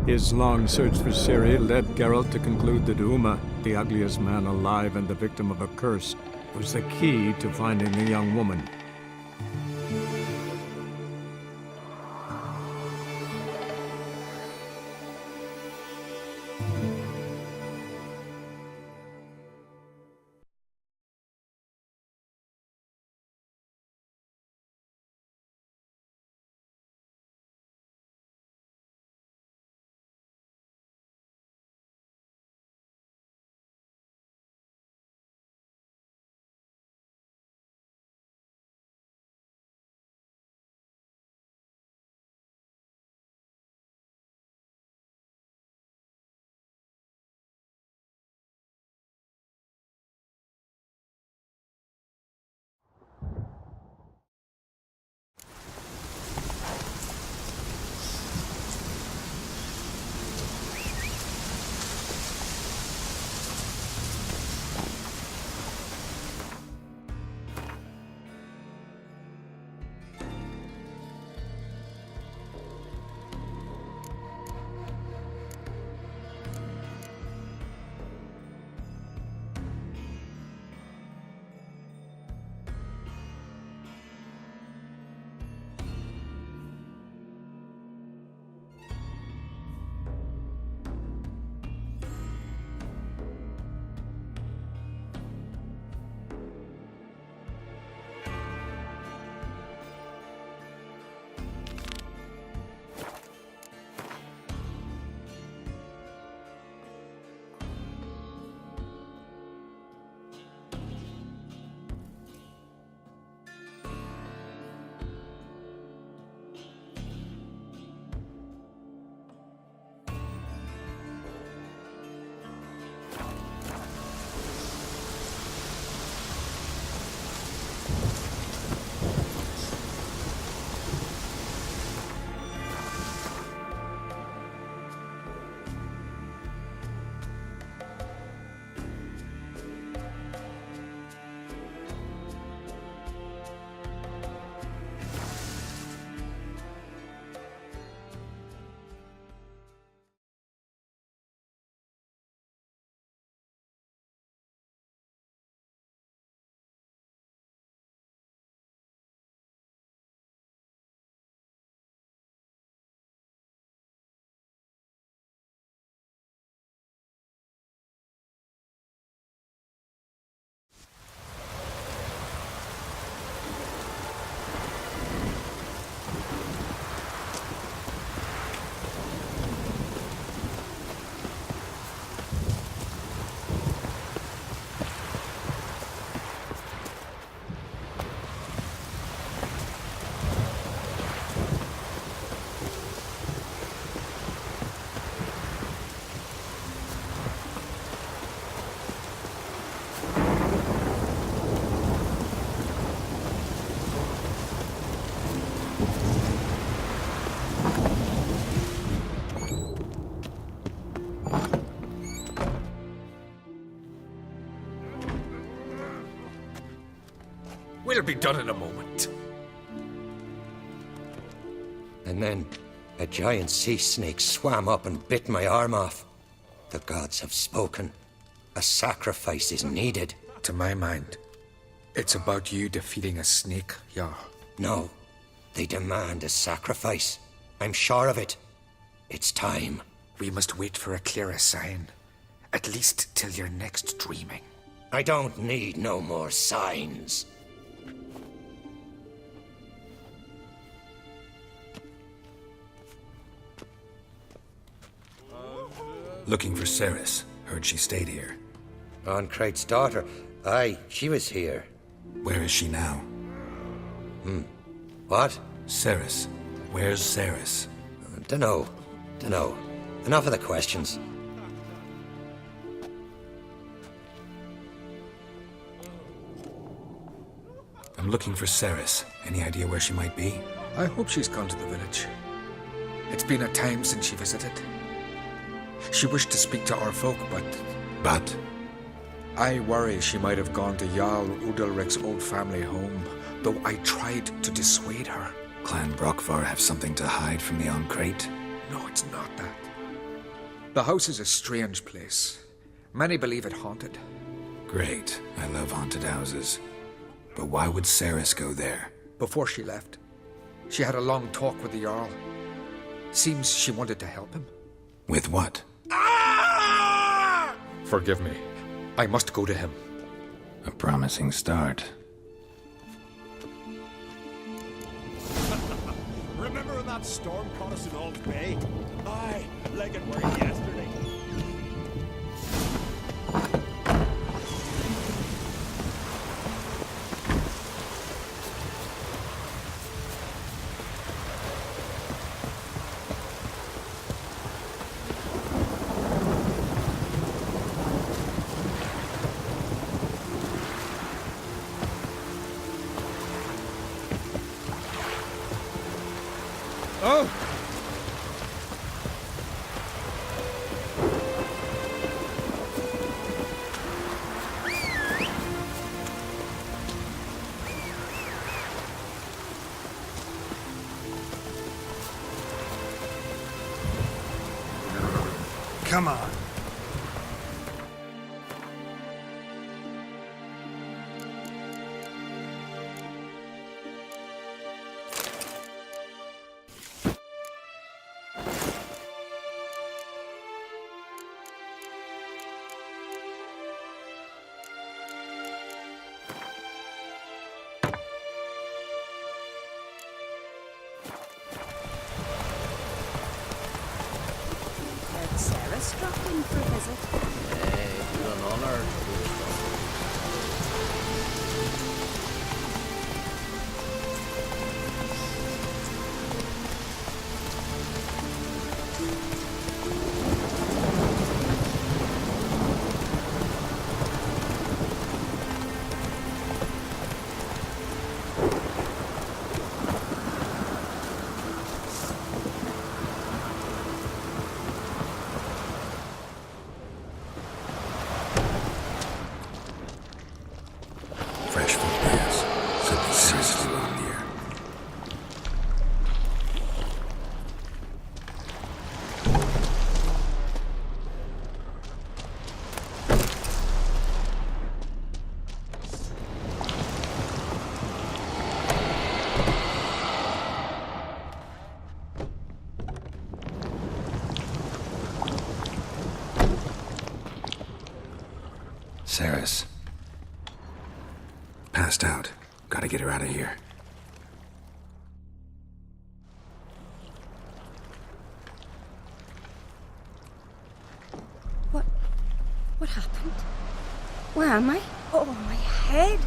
His long search for Ciri led Geralt to conclude that Uma, the ugliest man alive and the victim of a curse, was the key to finding the young woman. We'll be done in a moment. And then a giant sea snake swam up and bit my arm off. The gods have spoken. A sacrifice is needed. To my mind, it's about you defeating a snake, Jarl. No, they demand a sacrifice. I'm sure of it. It's time. We must wait for a clearer sign. At least till your next dreaming. I don't need no more signs. Looking for Cerys. Heard she stayed here. Ancrate's daughter. Aye, she was here. Where is she now? What? Cerys. Where's Cerys? Dunno. Enough of the questions. I'm looking for Cerys. Any idea where she might be? I hope she's gone to the village. It's been a time since she visited. She wished to speak to our folk, But? I worry she might have gone to Jarl Udalric's old family home, though I tried to dissuade her. Clan Brockvar have something to hide from the Ancrate? No, it's not that. The house is a strange place. Many believe it haunted. Great. I love haunted houses. But why would Ceres go there? Before she left, she had a long talk with the Jarl. Seems she wanted to help him. With what? Forgive me. I must go to him. A promising start. Remember when that storm caught us in Old Bay? Aye, like it were yesterday. Oh! Come on. Had Ceres dropped in for a visit? Do an honor. Fresh footprints. Something seriously wrong here. Ceres. Passed out. Gotta get her out of here. What happened? Where am I? Oh, my head.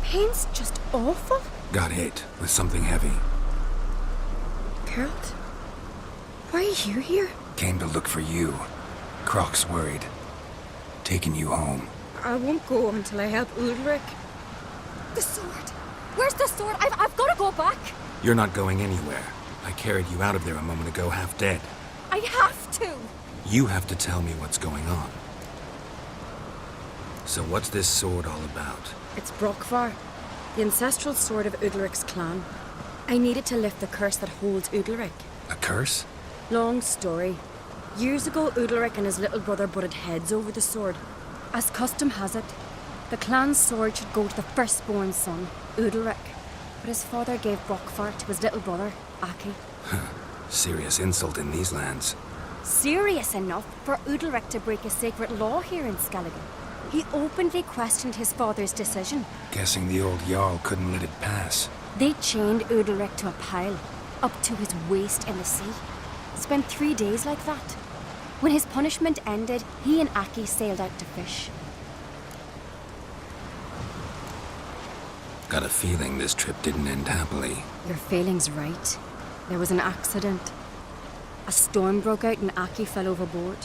Pain's just awful. Got hit with something heavy. Geralt, why are you here? Came to look for you. Croc's worried. Taking you home. I won't go until I help Ulrich. The sword. Where's the sword? I've got to go back. You're not going anywhere. I carried you out of there a moment ago, half dead. I have to. You have to tell me what's going on. So what's this sword all about? It's Brokvar, the ancestral sword of Udalric's clan. I needed to lift the curse that holds Udalric. A curse? Long story. Years ago, Udalric and his little brother butted heads over the sword. As custom has it, the clan's sword should go to the firstborn son, Udalric. But his father gave Brokvar to his little brother, Aki. Serious insult in these lands. Serious enough for Udalric to break a sacred law here in Skellige. He openly questioned his father's decision. Guessing the old Jarl couldn't let it pass. They chained Udalric to a pile, up to his waist in the sea. Spent 3 days like that. When his punishment ended, he and Aki sailed out to fish. Got a feeling this trip didn't end happily. Your feeling's right. There was an accident. A storm broke out and Aki fell overboard.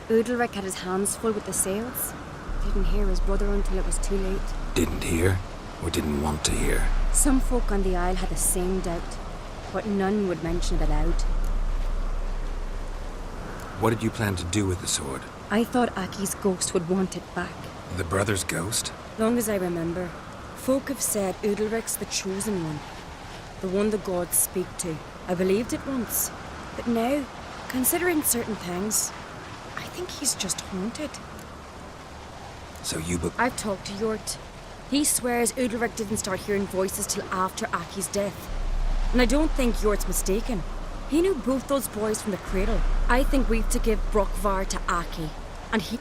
Udalric had his hands full with the sails. Didn't hear his brother until it was too late. Didn't hear? Or didn't want to hear? Some folk on the Isle had the same doubt, but none would mention it aloud. What did you plan to do with the sword? I thought Aki's ghost would want it back. The brother's ghost? Long as I remember, folk have said Udalric's the chosen one. The one the gods speak to. I believed it once. But now, considering certain things, think he's just haunted. So you I've talked to Yort. He swears Udalric didn't start hearing voices till after Aki's death. And I don't think Yort's mistaken. He knew both those boys from the cradle. I think we've to give Brokvar to Aki. And he...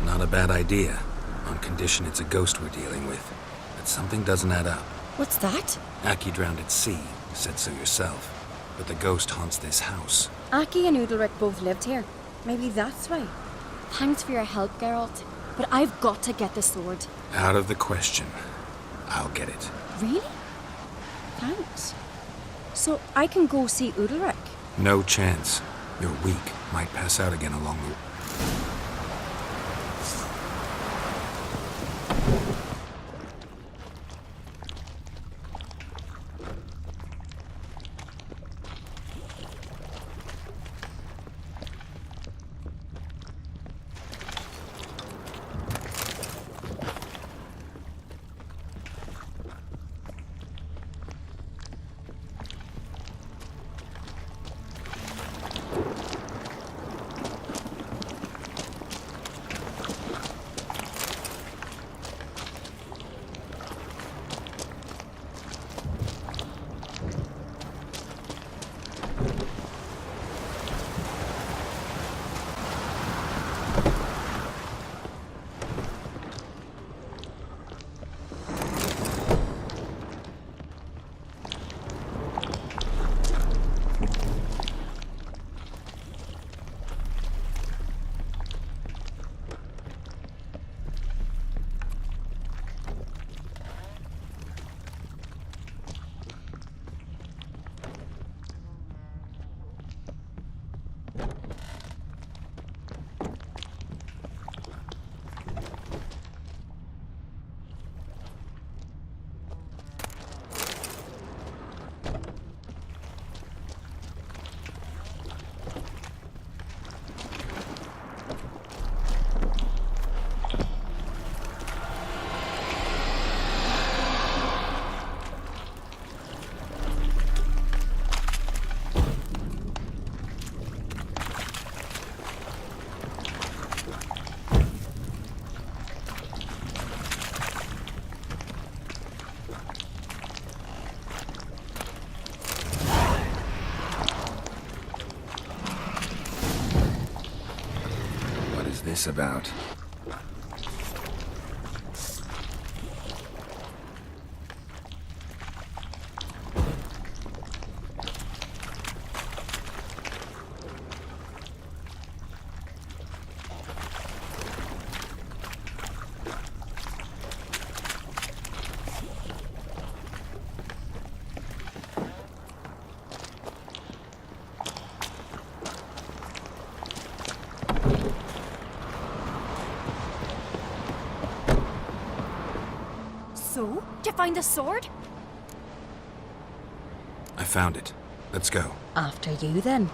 Not a bad idea, on condition it's a ghost we're dealing with. But something doesn't add up. What's that? Aki drowned at sea, you said so yourself. But the ghost haunts this house. Aki and Udalric both lived here. Maybe that's why. Thanks for your help, Geralt. But I've got to get the sword. Out of the question. I'll get it. Really? Thanks. So I can go see Udalric? No chance. You're weak. Might pass out again along the... This about? So? Did you find the sword? I found it. Let's go. After you, then.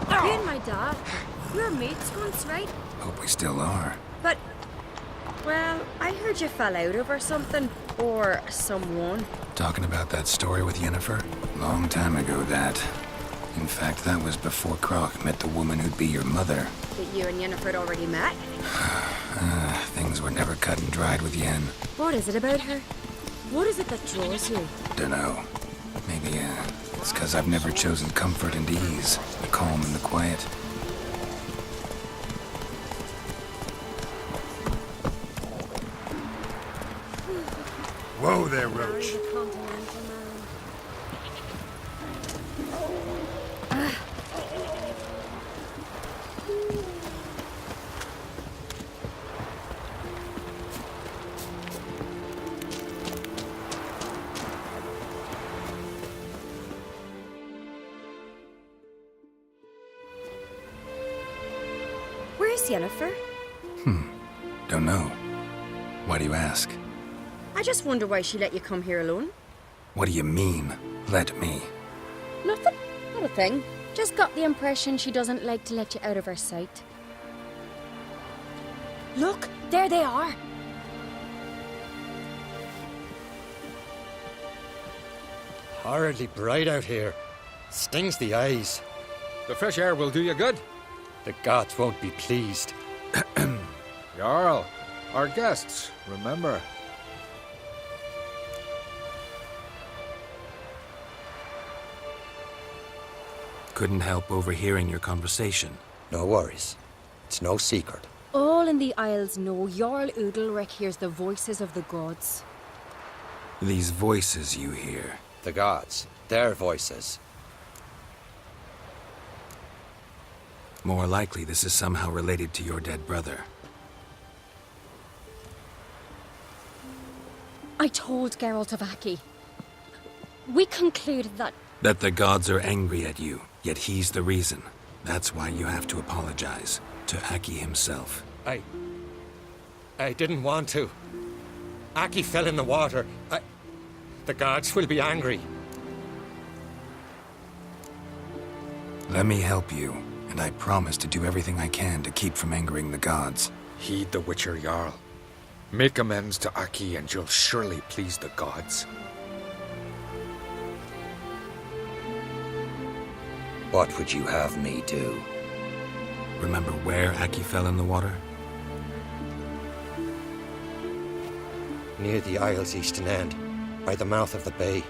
You and my dad, we were mates once, right? Hope we still are. But, well, I heard you fell out over something. Or someone. Talking about that story with Yennefer? Long time ago, that. In fact, that was before Croc met the woman who'd be your mother. That you and Yennefer had already met? Things were never cut and dried with Yen. What is it about her? What is it that draws you? Dunno. Maybe, it's 'cause I've never chosen comfort and ease, the calm and the quiet. Whoa there, Roach. Where's Yennefer? Don't know. Why do you ask? I just wonder why she let you come here alone. What do you mean, let me? Nothing. Not a thing. Just got the impression she doesn't like to let you out of her sight. Look, there they are. Horridly bright out here. Stings the eyes. The fresh air will do you good. The gods won't be pleased. Jarl, our guests, remember. Couldn't help overhearing your conversation. No worries. It's no secret. All in the Isles know Jarl Udalric hears the voices of the gods. These voices you hear. The gods. Their voices. More likely this is somehow related to your dead brother. I told Geralt of Aki. We concluded that That the gods are angry at you, yet he's the reason. That's why you have to apologize. To Aki himself. I didn't want to. Aki fell in the water. The gods will be angry. Let me help you, and I promise to do everything I can to keep from angering the gods. Heed the Witcher Jarl. Make amends to Aki and you'll surely please the gods. What would you have me do? Remember where Aki fell in the water? Near the Isle's eastern end, by the mouth of the bay.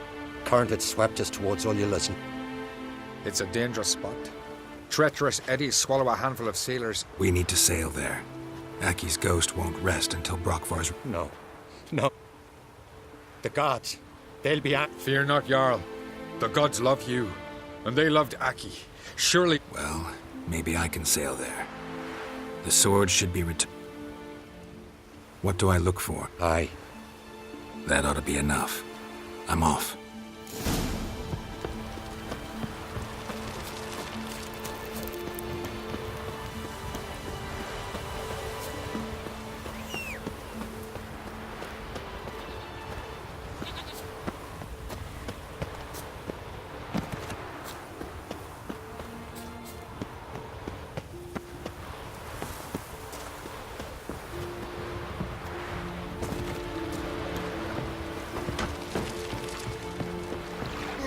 Current had swept us towards Ullulison. It's a dangerous spot. Treacherous eddies swallow a handful of sailors. We need to sail there. Aki's ghost won't rest until Brokvar's... No. The gods. They'll be Fear not, Jarl. The gods love you, and they loved Aki. Surely... Well, maybe I can sail there. The sword should be What do I look for? Aye. That ought to be enough. I'm off.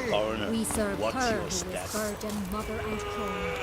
Coroner, we serve what's her your who is stat? virgin mother and queen.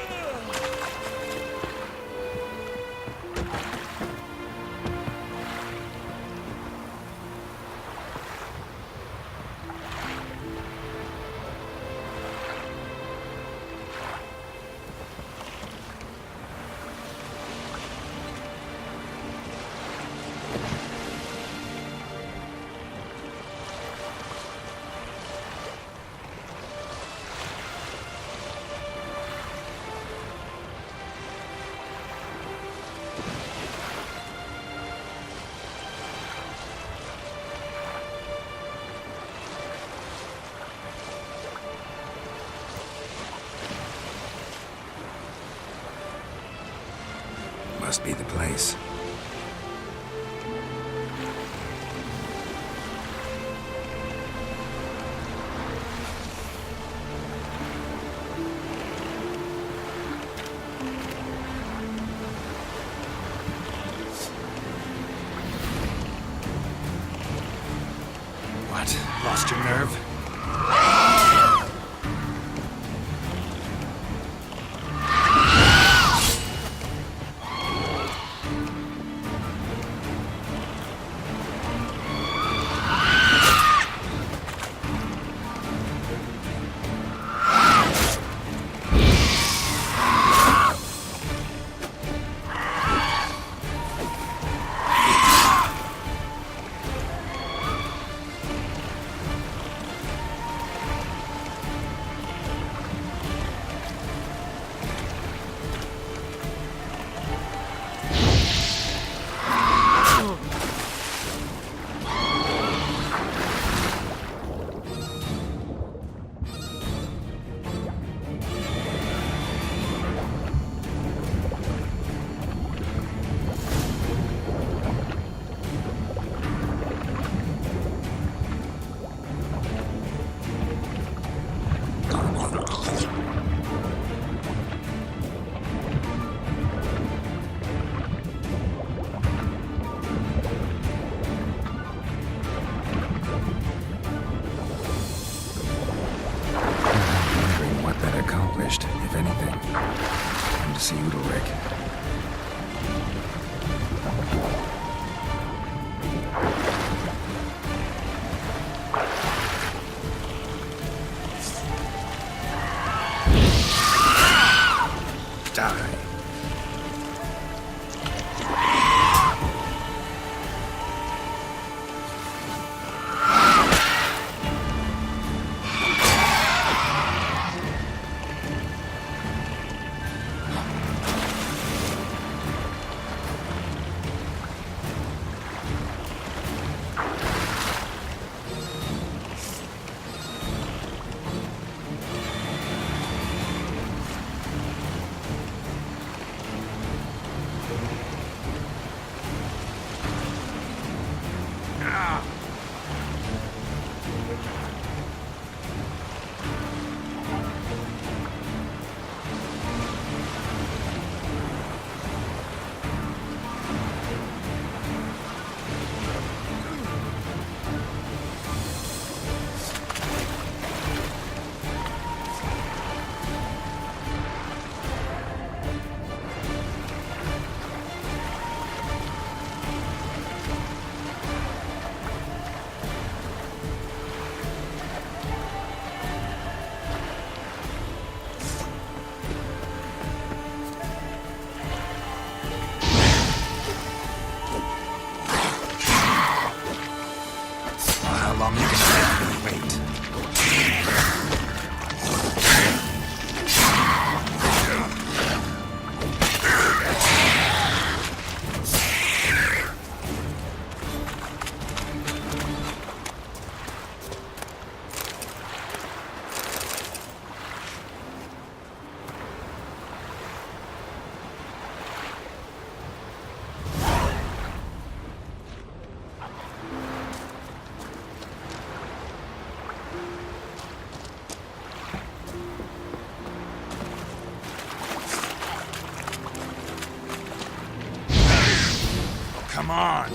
Must be the place. What? Lost your nerve? how long you can safely wait. Come on!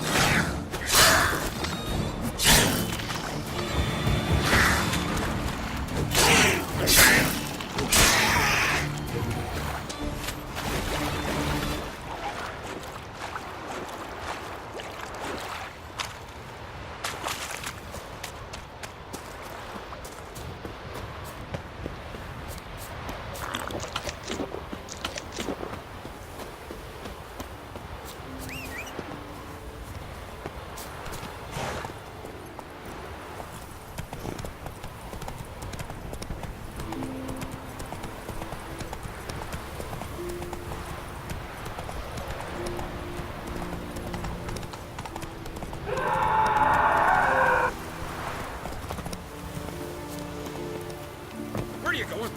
Where are you going?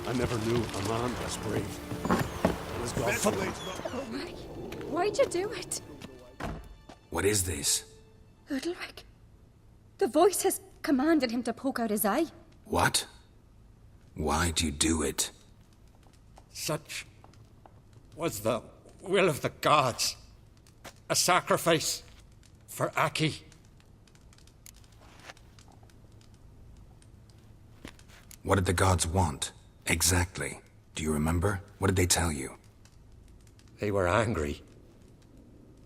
I never knew a man was brave. Let's go. Why'd you do it? What is this? Udalric. The voice has commanded him to poke out his eye. What? Why'd you do it? Such was the will of the gods. A sacrifice for Aki. What did the gods want? Exactly. Do you remember? What did they tell you? They were angry.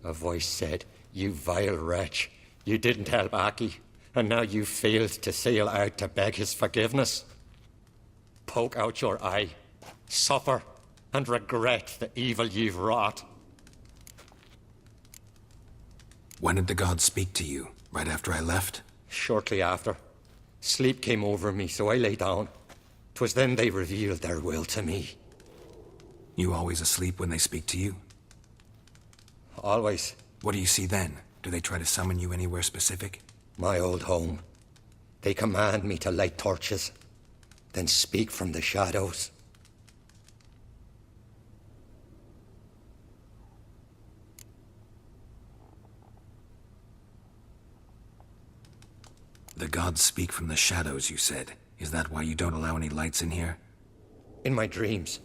A voice said, "You vile wretch, you didn't help Aki, and now you failed to sail out to beg his forgiveness. Poke out your eye, suffer, and regret the evil you've wrought." When did the gods speak to you? Right after I left? Shortly after, sleep came over me, so I lay down. 'Twas then they revealed their will to me. You always asleep when they speak to you? Always. What do you see then? Do they try to summon you anywhere specific? My old home. They command me to light torches, then speak from the shadows. The gods speak from the shadows, you said. Is that why you don't allow any lights in here? In my dreams,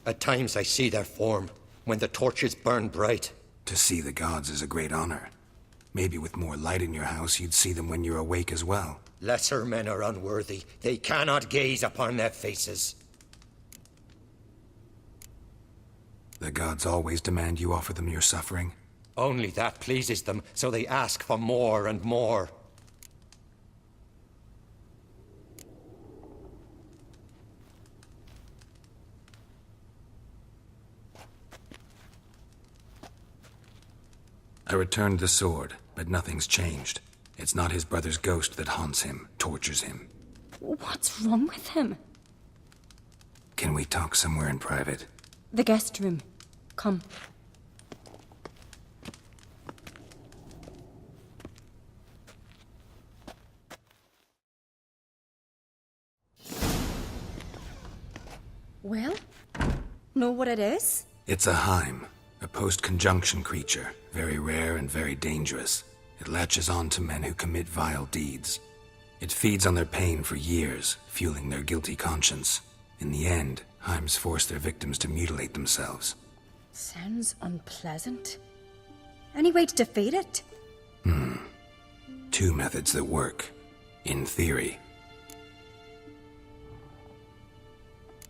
at times I see their form when the torches burn bright. To see the gods is a great honor. Maybe with more light in your house, you'd see them when you're awake as well. Lesser men are unworthy. They cannot gaze upon their faces. The gods always demand you offer them your suffering? Only that pleases them, so they ask for more and more. I returned the sword, but nothing's changed. It's not his brother's ghost that haunts him, tortures him. What's wrong with him? Can we talk somewhere in private? The guest room. Come. Well, know what it is? It's a Heim, a post-conjunction creature, very rare and very dangerous. It latches on to men who commit vile deeds. It feeds on their pain for years, fueling their guilty conscience. In the end, Heims force their victims to mutilate themselves. Sounds unpleasant. Any way to defeat it? Two methods that work, in theory.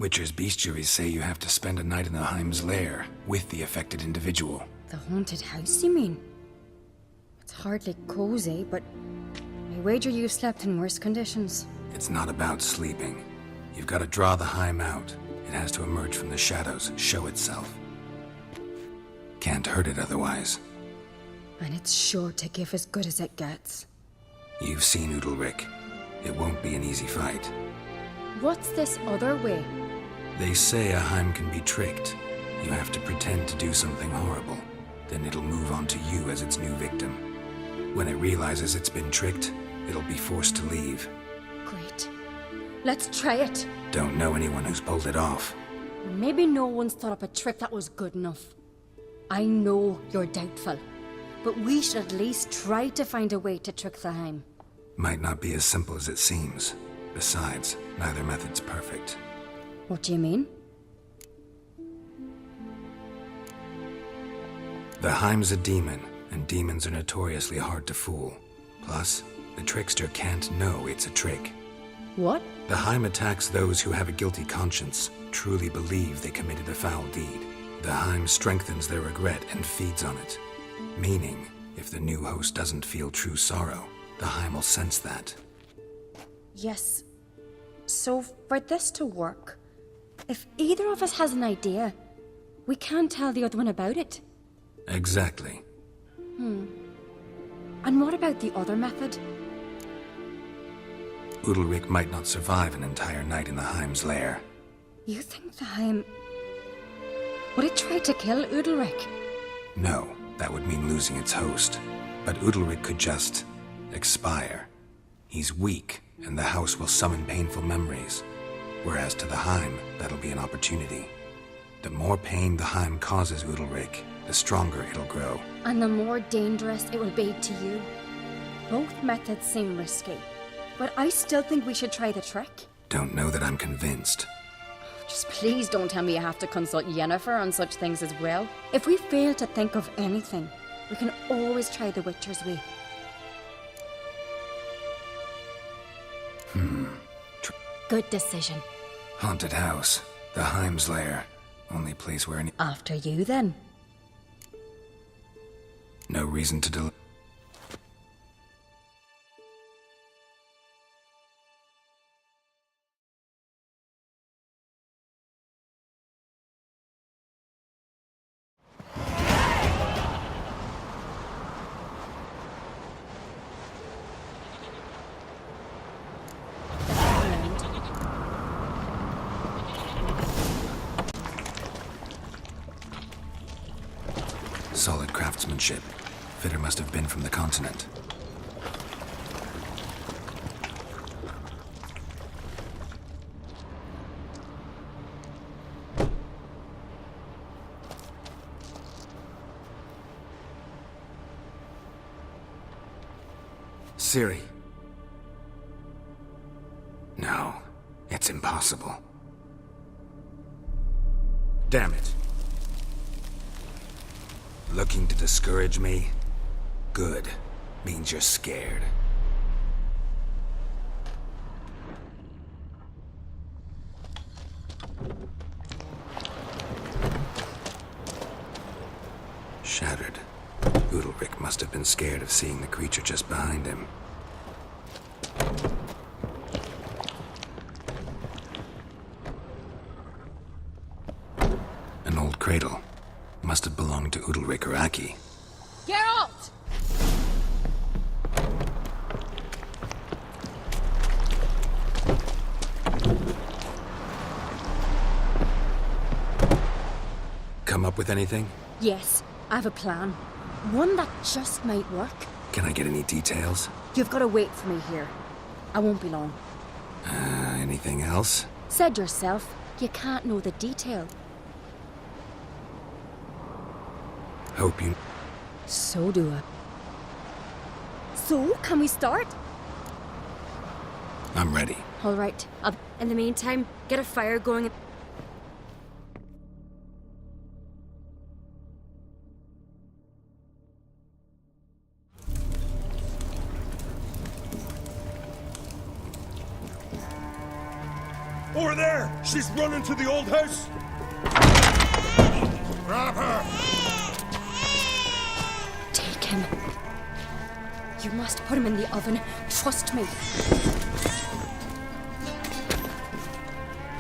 Witcher's bestiaries say you have to spend a night in the Heim's lair with the affected individual. The haunted house, you mean? It's hardly cozy, but I wager you've slept in worse conditions. It's not about sleeping. You've got to draw the Heim out. It has to emerge from the shadows, show itself. Can't hurt it otherwise. And it's sure to give as good as it gets. You've seen Udalric. It won't be an easy fight. What's this other way? They say a Heim can be tricked. You have to pretend to do something horrible. Then it'll move on to you as its new victim. When it realizes it's been tricked, it'll be forced to leave. Great. Let's try it. Don't know anyone who's pulled it off. Maybe no one's thought up a trick that was good enough. I know you're doubtful, but we should at least try to find a way to trick the Heim. Might not be as simple as it seems. Besides, neither method's perfect. What do you mean? The Heim's a demon, and demons are notoriously hard to fool. Plus, the trickster can't know it's a trick. What? The Heim attacks those who have a guilty conscience, truly believe they committed a foul deed. The Heim strengthens their regret and feeds on it. Meaning, if the new host doesn't feel true sorrow, the Heim will sense that. Yes. So, for this to work, if either of us has an idea, we can't tell the other one about it. Exactly. And what about the other method? Udalric might not survive an entire night in the Heim's lair. You think the Heim... Would it try to kill Udalric? No, that would mean losing its host. But Udalric could just... expire. He's weak, and the house will summon painful memories. Whereas to the Heim, that'll be an opportunity. The more pain the Heim causes Udalric, the stronger it'll grow. And the more dangerous it will be to you. Both methods seem risky, but I still think we should try the trick. Don't know that I'm convinced. Just please don't tell me you have to consult Yennefer on such things as well. If we fail to think of anything, we can always try the Witcher's way. Good decision. Haunted house. The Heim's lair. Only place where any... After you, then. No reason to delay. Solid craftsmanship. Fitter must have been from the continent. Ciri. No, it's impossible. Damn it. Looking to discourage me? Good. Means you're scared. Shattered. Udalric must have been scared of seeing the creature just behind him. An old cradle. Must have belonged to Udalric or Aki. Geralt! Come up with anything? Yes, I have a plan. One that just might work. Can I get any details? You've got to wait for me here. I won't be long. Anything else? Said yourself, you can't know the detail. Hope you... So do I. So, can we start? I'm ready. All right. In the meantime, get a fire going. Over there! She's running to the old house! Grab her! Take him. You must put him in the oven. Trust me.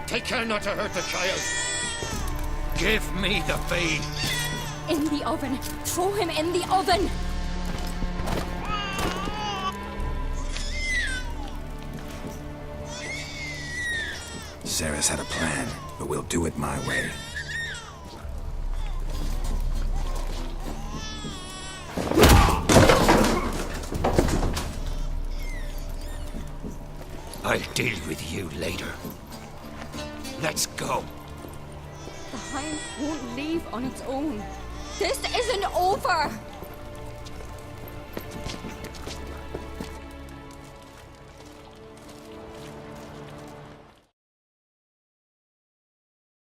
Take care not to hurt the child. Give me the babe. In the oven. Throw him in the oven. Viserys had a plan, but we'll do it my way. I'll deal with you later. Let's go. The Hound won't leave on its own. This isn't over!